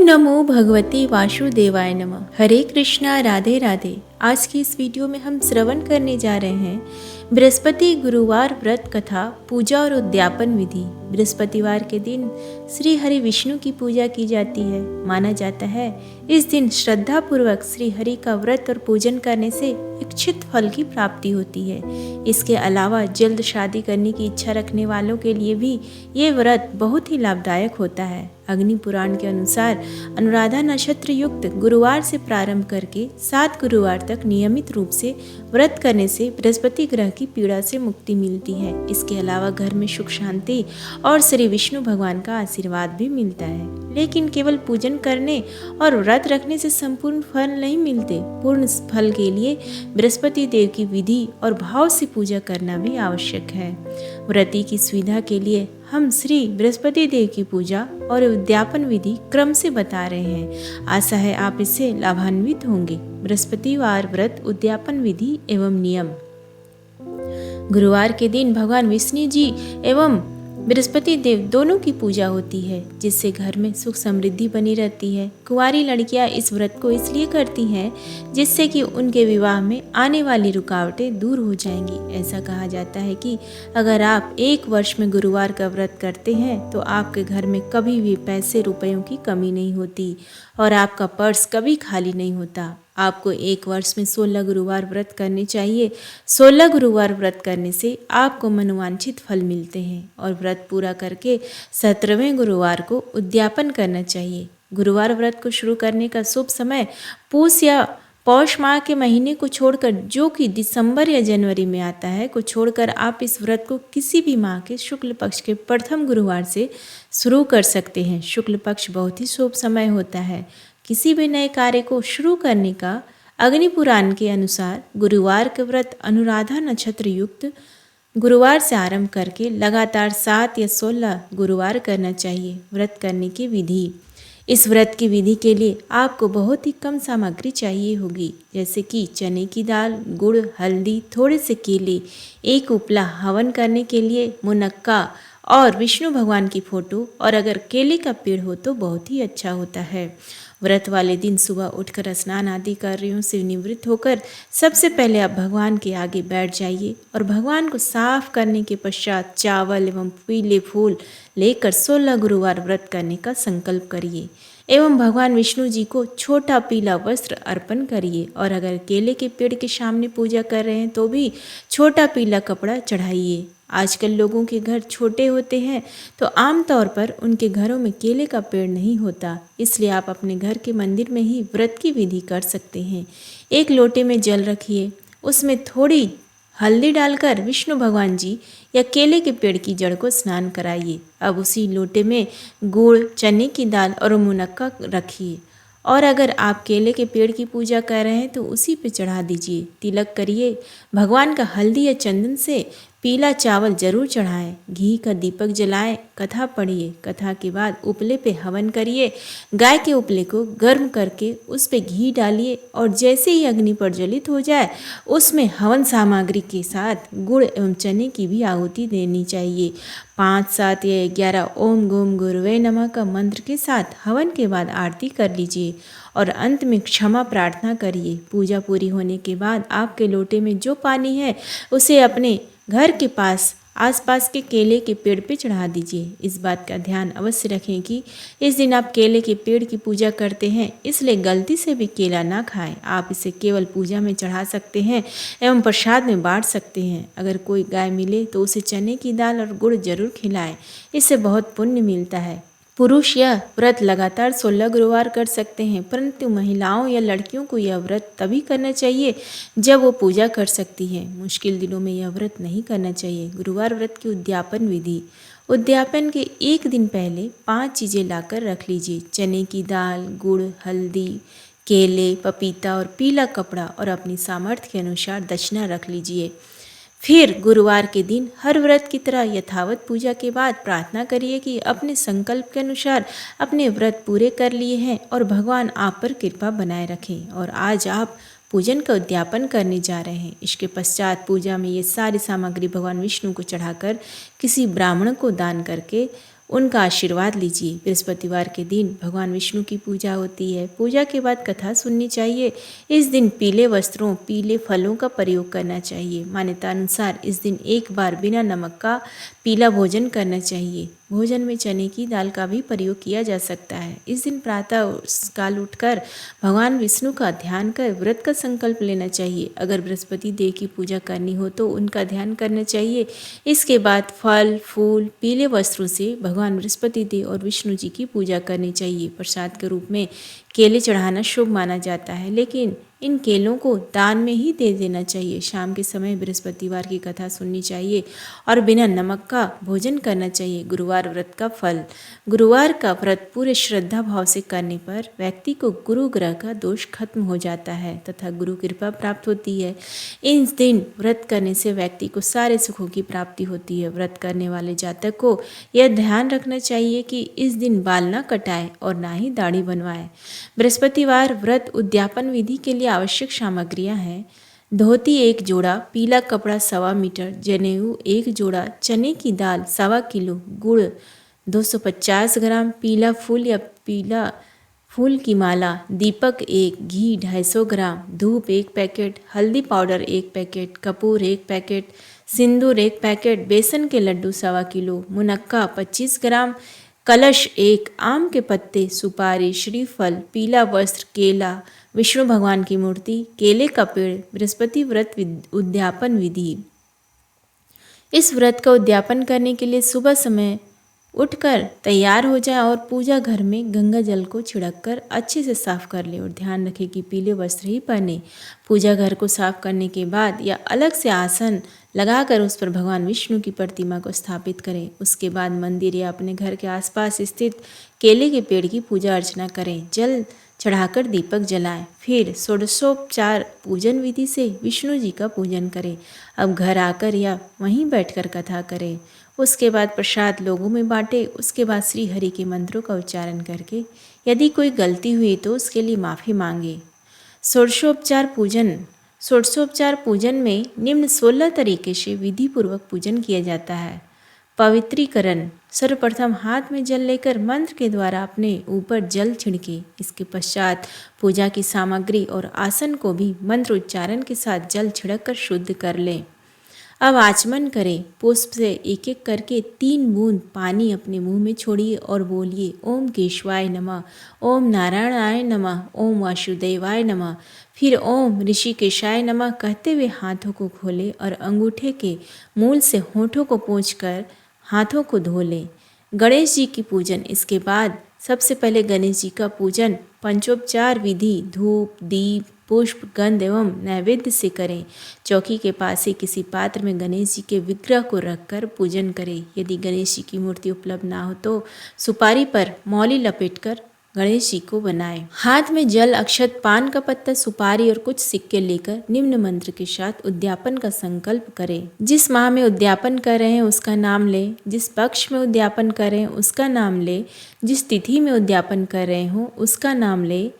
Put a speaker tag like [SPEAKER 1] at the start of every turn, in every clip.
[SPEAKER 1] नमो भगवते वासुदेवाय नमः। हरे कृष्णा, राधे राधे। आज की इस वीडियो में हम श्रवण करने जा रहे हैं बृहस्पति गुरुवार व्रत कथा, पूजा और उद्यापन विधि। बृहस्पतिवार के दिन श्री हरि विष्णु की पूजा की जाती है। माना जाता है इस दिन श्रद्धा पूर्वक श्री हरि का व्रत और पूजन करने से इच्छित फल की प्राप्ति होती है। इसके अलावा जल्द शादी करने की इच्छा रखने वालों के लिए भी ये व्रत बहुत ही लाभदायक होता है। अग्नि पुराण के अनुसार अनुराधा नक्षत्र युक्त गुरुवार से प्रारंभ करके 7 गुरुवार तक नियमित रूप से व्रत करने से बृहस्पति ग्रह की पीड़ा से मुक्ति मिलती है। इसके अलावा घर में सुख शांति और श्री विष्णु भगवान का आशीर्वाद भी मिलता है। लेकिन केवल पूजन करने और व्रत रखने से संपूर्ण फल नहीं मिलते। पूर्ण फल के लिए बृहस्पति देव की विधि और भाव से पूजा करना भी आवश्यक है। व्रती की सुविधा के लिए हम श्री बृहस्पति देव की पूजा और उद्यापन विधि क्रम से बता रहे हैं। आशा है आप इससे लाभान्वित होंगे। बृहस्पतिवार व्रत उद्यापन विधि एवं नियम। गुरुवार के दिन भगवान विष्णु जी एवं बृहस्पति देव दोनों की पूजा होती है, जिससे घर में सुख समृद्धि बनी रहती है। कुंवारी लड़कियां इस व्रत को इसलिए करती हैं जिससे कि उनके विवाह में आने वाली रुकावटें दूर हो जाएंगी। ऐसा कहा जाता है कि अगर आप 1 वर्ष में गुरुवार का व्रत करते हैं तो आपके घर में कभी भी पैसे रुपयों की कमी नहीं होती और आपका पर्स कभी खाली नहीं होता। आपको 1 वर्ष में 16 गुरुवार व्रत करने चाहिए। 16 गुरुवार व्रत करने से आपको मनोवांछित फल मिलते हैं और व्रत पूरा करके 17वें गुरुवार को उद्यापन करना चाहिए। गुरुवार व्रत को शुरू करने का शुभ समय पूस या पौष माह के महीने को छोड़कर, जो कि दिसंबर या जनवरी में आता है, को छोड़कर आप इस व्रत को किसी भी माह के शुक्ल पक्ष के प्रथम गुरुवार से शुरू कर सकते हैं। शुक्ल पक्ष बहुत ही शुभ समय होता है किसी भी नए कार्य को शुरू करने का। अग्नि पुराण के अनुसार गुरुवार के व्रत अनुराधा नक्षत्र युक्त गुरुवार से आरंभ करके लगातार 7 या 16 गुरुवार करना चाहिए। व्रत करने की विधि। इस व्रत की विधि के लिए आपको बहुत ही कम सामग्री चाहिए होगी, जैसे कि चने की दाल, गुड़, हल्दी, थोड़े से केले, 1 उपला, हवन करने के लिए मुनक्का और विष्णु भगवान की फोटो, और अगर केले का पेड़ हो तो बहुत ही अच्छा होता है। व्रत वाले दिन सुबह उठकर स्नान आदि कार्यों से निवृत्त होकर सबसे पहले आप भगवान के आगे बैठ जाइए और भगवान को साफ करने के पश्चात चावल एवं पीले फूल लेकर 16 गुरुवार व्रत करने का संकल्प करिए एवं भगवान विष्णु जी को छोटा पीला वस्त्र अर्पण करिए। और अगर केले के पेड़ के सामने पूजा कर रहे हैं तो भी छोटा पीला कपड़ा चढ़ाइए। आजकल लोगों के घर छोटे होते हैं तो आमतौर पर उनके घरों में केले का पेड़ नहीं होता, इसलिए आप अपने घर के मंदिर में ही व्रत की विधि कर सकते हैं। 1 लोटे में जल रखिए, उसमें थोड़ी हल्दी डालकर विष्णु भगवान जी या केले के पेड़ की जड़ को स्नान कराइए। अब उसी लोटे में गुड़, चने की दाल और मुनक्का रखिए और अगर आप केले के पेड़ की पूजा कर रहे हैं तो उसी पे चढ़ा दीजिए। तिलक करिए। भगवान का हल्दी या चंदन से पीला चावल जरूर चढ़ाएं। घी का दीपक जलाएं। कथा पढ़िए। कथा के बाद उपले पे हवन करिए। गाय के उपले को गर्म करके उस पे घी डालिए और जैसे ही अग्नि प्रज्वलित हो जाए उसमें हवन सामग्री के साथ गुड़ एवं चने की भी आहुति देनी चाहिए। 5, 7 या 11 ओम गोम गुरुवे नमः का मंत्र के साथ हवन के बाद आरती कर लीजिए और अंत में क्षमा प्रार्थना करिए। पूजा पूरी होने के बाद आपके लोटे में जो पानी है उसे अपने घर के आसपास के केले के पेड़ पे चढ़ा दीजिए। इस बात का ध्यान अवश्य रखें कि इस दिन आप केले के पेड़ की पूजा करते हैं, इसलिए गलती से भी केला ना खाएं। आप इसे केवल पूजा में चढ़ा सकते हैं एवं प्रसाद में बांट सकते हैं। अगर कोई गाय मिले तो उसे चने की दाल और गुड़ जरूर खिलाएं, इससे बहुत पुण्य मिलता है। पुरुष यह व्रत लगातार 16 गुरुवार कर सकते हैं, परंतु महिलाओं या लड़कियों को यह व्रत तभी करना चाहिए जब वो पूजा कर सकती हैं। मुश्किल दिनों में यह व्रत नहीं करना चाहिए। गुरुवार व्रत की उद्यापन विधि। उद्यापन के 1 दिन पहले 5 चीज़ें लाकर रख लीजिए। चने की दाल, गुड़, हल्दी, केले, पपीता और पीला कपड़ा, और अपनी सामर्थ्य के अनुसार दक्षिणा रख लीजिए। फिर गुरुवार के दिन हर व्रत की तरह यथावत पूजा के बाद प्रार्थना करिए कि अपने संकल्प के अनुसार अपने व्रत पूरे कर लिए हैं और भगवान आप पर कृपा बनाए रखें। और आज आप पूजन का उद्यापन करने जा रहे हैं। इसके पश्चात पूजा में ये सारी सामग्री भगवान विष्णु को चढ़ाकर किसी ब्राह्मण को दान करके उनका आशीर्वाद लीजिए। बृहस्पतिवार के दिन भगवान विष्णु की पूजा होती है। पूजा के बाद कथा सुननी चाहिए। इस दिन पीले वस्त्रों, पीले फलों का प्रयोग करना चाहिए। मान्यता अनुसार इस दिन एक बार बिना नमक का पीला भोजन करना चाहिए। भोजन में चने की दाल का भी प्रयोग किया जा सकता है। इस दिन प्रातः काल उठकर भगवान विष्णु का ध्यान कर व्रत का संकल्प लेना चाहिए। अगर बृहस्पति देव की पूजा करनी हो तो उनका ध्यान करना चाहिए। इसके बाद फल, फूल, पीले वस्त्रों से भगवान बृहस्पति देव और विष्णु जी की पूजा करनी चाहिए। प्रसाद के रूप में केले चढ़ाना शुभ माना जाता है, लेकिन इन केलों को दान में ही दे देना चाहिए। शाम के समय बृहस्पतिवार की कथा सुननी चाहिए और बिना नमक का भोजन करना चाहिए। गुरुवार व्रत का फल। गुरुवार का व्रत पूरे श्रद्धा भाव से करने पर व्यक्ति को गुरु ग्रह का दोष खत्म हो जाता है तथा गुरु कृपा प्राप्त होती है। इस दिन व्रत करने से व्यक्ति को सारे सुखों की प्राप्ति होती है। व्रत करने वाले जातक को यह ध्यान रखना चाहिए कि इस दिन बाल न कटाए और ना ही दाढ़ी बनवाए। बृहस्पतिवार व्रत उद्यापन विधि के लिए आवश्यक सामग्रियां हैं: धोती 1 जोड़ा, पीला कपड़ा 1.25 मीटर, जनेऊ 1 जोड़ा, चने की दाल 1.25 किलो, गुड़ 250 ग्राम, पीला फूल या पीला फूल की माला, दीपक 1, घी 250 ग्राम, धूप 1 पैकेट, हल्दी पाउडर 1 पैकेट, कपूर 1 पैकेट, सिंदूर 1 पैकेट, बेसन के लड्डू 1.25 किलो, मुनक्का 25 ग्राम, कलश 1, आम के पत्ते, सुपारी, श्रीफल, पीला वस्त्र, केला, विष्णु भगवान की मूर्ति, केले का पेड़। बृहस्पति व्रत उद्यापन विधि। इस व्रत का उद्यापन करने के लिए सुबह समय उठकर तैयार हो जाए और पूजा घर में गंगा जल को छिड़क कर अच्छे से साफ कर ले और ध्यान रखें कि पीले वस्त्र ही पहने। पूजा घर को साफ करने के बाद या अलग से आसन लगाकर उस पर भगवान विष्णु की प्रतिमा को स्थापित करें। उसके बाद मंदिर या अपने घर के आसपास स्थित केले के पेड़ की पूजा अर्चना करें। जल चढ़ाकर दीपक जलाएं। फिर षोडशोपचार पूजन विधि से विष्णु जी का पूजन करें। अब घर आकर या वहीं बैठकर कथा करें। उसके बाद प्रसाद लोगों में बांटे। उसके बाद श्री हरि के मंत्रों का उच्चारण करके यदि कोई गलती हुई तो उसके लिए माफ़ी मांगे। षोडशोपचार पूजन में निम्न 16 तरीके से विधि पूर्वक पूजन किया जाता है। पवित्रीकरण। सर्वप्रथम हाथ में जल लेकर मंत्र के द्वारा अपने ऊपर जल छिड़के। इसके पश्चात पूजा की सामग्री और आसन को भी मंत्र उच्चारण के साथ जल छिड़क कर शुद्ध कर लें। अब आचमन करें। पुष्प से एक एक करके 3 बूंद पानी अपने मुंह में छोड़िए और बोलिए ओम केशवाय नमः, ओम नारायणाय नमः, ओम वासुदेवाय नमः। फिर ओम ऋषिकेशाय नमः कहते हुए हाथों को खोलें और अंगूठे के मूल से होठों को पोंछकर हाथों को धो लें। गणेश जी की पूजन। इसके बाद सबसे पहले गणेश जी का पूजन पंचोपचार विधि धूप, दीप, पुष्प, गंध एवं नैवेद्य से करें। चौकी के पास ही किसी पात्र में गणेश जी के विग्रह को रखकर पूजन करें। यदि गणेश जी की मूर्ति उपलब्ध ना हो तो सुपारी पर मौली लपेटकर गणेश जी को बनाएं। हाथ में जल, अक्षत, पान का पत्ता, सुपारी और कुछ सिक्के लेकर निम्न मंत्र के साथ उद्यापन का संकल्प करें। जिस माह में उद्यापन कर रहे हैं उसका नाम लें। जिस पक्ष में उद्यापन कर रहे हैं उसका नाम लें। जिस तिथि में उद्यापन कर रहे हो उसका नाम लें।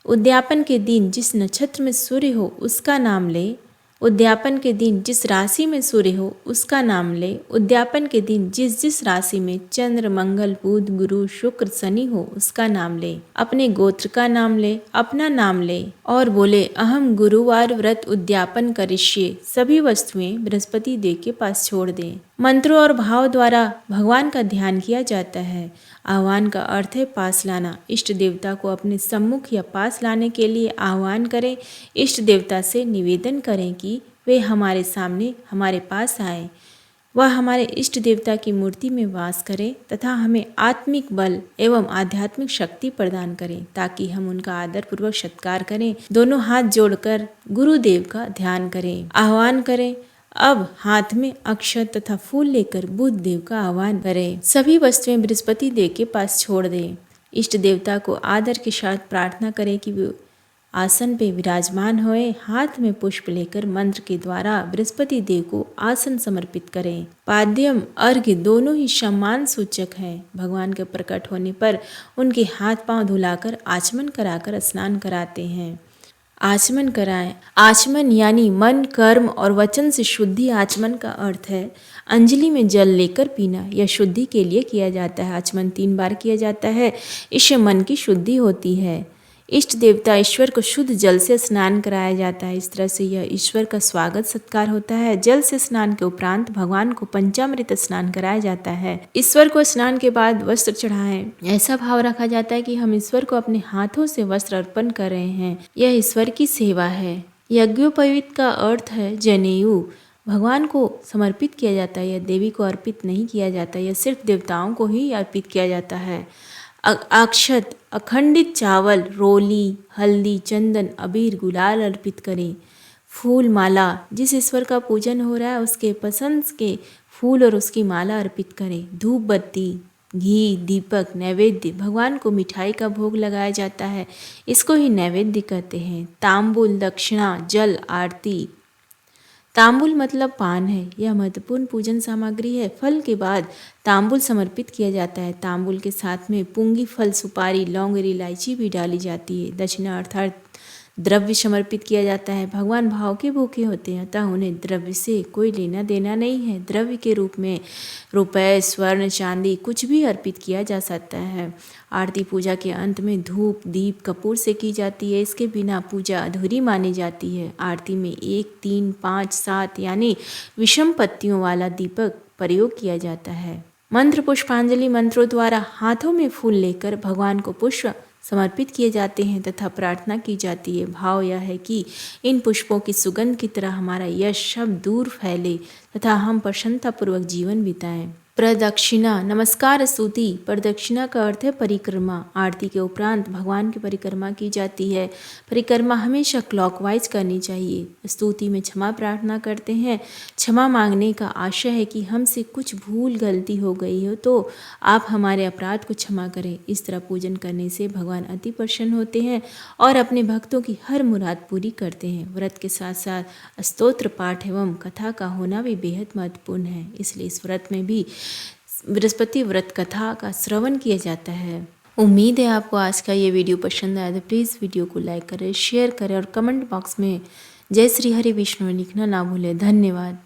[SPEAKER 1] उद्यापन के दिन जिस नक्षत्र में सूर्य हो उसका नाम ले। उद्यापन के दिन जिस राशि में सूर्य हो उसका नाम ले। उद्यापन के दिन जिस जिस राशि में चंद्र, मंगल, बुध, गुरु, शुक्र, शनि हो उसका नाम ले। अपने गोत्र का नाम ले, अपना नाम ले और बोले अहम गुरुवार व्रत उद्यापन करिष्ये। सभी वस्तुएं बृहस्पति देव के पास छोड़ दें। मंत्रों और भाव द्वारा भगवान का ध्यान किया जाता है। आह्वान का अर्थ है पास लाना। इष्ट देवता को अपने सम्मुख या पास लाने के लिए आह्वान करें। इष्ट देवता से निवेदन करें कि वे हमारे सामने हमारे पास आए। वह हमारे इष्ट देवता की मूर्ति में वास करें तथा हमें आत्मिक बल एवं आध्यात्मिक शक्ति प्रदान करें ताकि हम उनका आदर पूर्वक सत्कार करें। दोनों हाथ जोड़कर गुरुदेव का ध्यान करें, आह्वान करें। अब हाथ में अक्षत तथा फूल लेकर बुध देव का आह्वान करें। सभी वस्तुएं बृहस्पति देव के पास छोड़ दें। इष्ट देवता को आदर के साथ प्रार्थना करें कि वे आसन पे विराजमान होए। हाथ में पुष्प लेकर मंत्र के द्वारा बृहस्पति देव को आसन समर्पित करें। पाद्यम, अर्घ्य दोनों ही सम्मान सूचक हैं। भगवान के प्रकट होने पर उनके हाथ पांव धुलाकर आचमन कराकर स्नान कराते हैं। आचमन कराएं। आचमन यानी मन, कर्म और वचन से शुद्धि। आचमन का अर्थ है अंजलि में जल लेकर पीना। यह शुद्धि के लिए किया जाता है। आचमन 3 बार किया जाता है। इससे मन की शुद्धि होती है। इष्ट देवता ईश्वर को शुद्ध जल से स्नान कराया जाता है। इस तरह से यह ईश्वर का स्वागत सत्कार होता है। जल से स्नान के उपरांत भगवान को पंचामृत स्नान कराया जाता है। ईश्वर को स्नान के बाद वस्त्र चढ़ाएं। ऐसा भाव रखा जाता है कि हम ईश्वर को अपने हाथों से वस्त्र अर्पण कर रहे हैं। यह ईश्वर की सेवा है। यज्ञोपवीत का अर्थ है जनेऊ। भगवान को समर्पित किया जाता है। यह देवी को अर्पित नहीं किया जाता। यह सिर्फ देवताओं को ही अर्पित किया जाता है। अक्षत, अखंडित चावल, रोली, हल्दी, चंदन, अबीर, गुलाल अर्पित करें। फूल माला, जिस ईश्वर का पूजन हो रहा है उसके पसंद के फूल और उसकी माला अर्पित करें। धूप बत्ती, घी, दीपक, नैवेद्य। भगवान को मिठाई का भोग लगाया जाता है। इसको ही नैवेद्य कहते हैं। तांबूल, दक्षिणा, जल, आरती। तांबुल मतलब पान है। यह महत्वपूर्ण पूजन सामग्री है। फल के बाद तांबुल समर्पित किया जाता है। तांबुल के साथ में पुंगी फल, सुपारी, लौंग और इलायची भी डाली जाती है। दक्षिणा अर्थात द्रव्य समर्पित किया जाता है। भगवान भाव के भूखे होते हैं, अतः उन्हें द्रव्य से कोई लेना देना नहीं है। द्रव्य के रूप में रुपए, स्वर्ण, चांदी कुछ भी अर्पित किया जा सकता है। आरती पूजा के अंत में धूप, दीप, कपूर से की जाती है। इसके बिना पूजा अधूरी मानी जाती है। आरती में 1, 3, 5, 7 यानी विषम पत्तियों वाला दीपक प्रयोग किया जाता है। मंत्र पुष्पांजलि मंत्रों द्वारा हाथों में फूल लेकर भगवान को पुष्प समर्पित किए जाते हैं तथा प्रार्थना की जाती है। भाव यह है कि इन पुष्पों की सुगंध की तरह हमारा यश शब्द दूर फैले तथा हम प्रसन्नतापूर्वक जीवन बिताएं। प्रदक्षिणा, नमस्कार स्तुति। प्रदक्षिणा का अर्थ है परिक्रमा। आरती के उपरांत भगवान की परिक्रमा की जाती है। परिक्रमा हमेशा क्लॉकवाइज करनी चाहिए। स्तुति में क्षमा प्रार्थना करते हैं। क्षमा मांगने का आशय है कि हमसे कुछ भूल गलती हो गई हो तो आप हमारे अपराध को क्षमा करें। इस तरह पूजन करने से भगवान अति प्रसन्न होते हैं और अपने भक्तों की हर मुराद पूरी करते हैं। व्रत के साथ साथ स्तोत्र पाठ एवं कथा का होना भी बेहद महत्वपूर्ण है। इसलिए इस व्रत में भी बृहस्पति व्रत कथा का श्रवण किया जाता है। उम्मीद है आपको आज का ये वीडियो पसंद आया तो प्लीज़ वीडियो को लाइक करें, शेयर करें और कमेंट बॉक्स में जय श्री हरि विष्णु लिखना ना भूलें। धन्यवाद।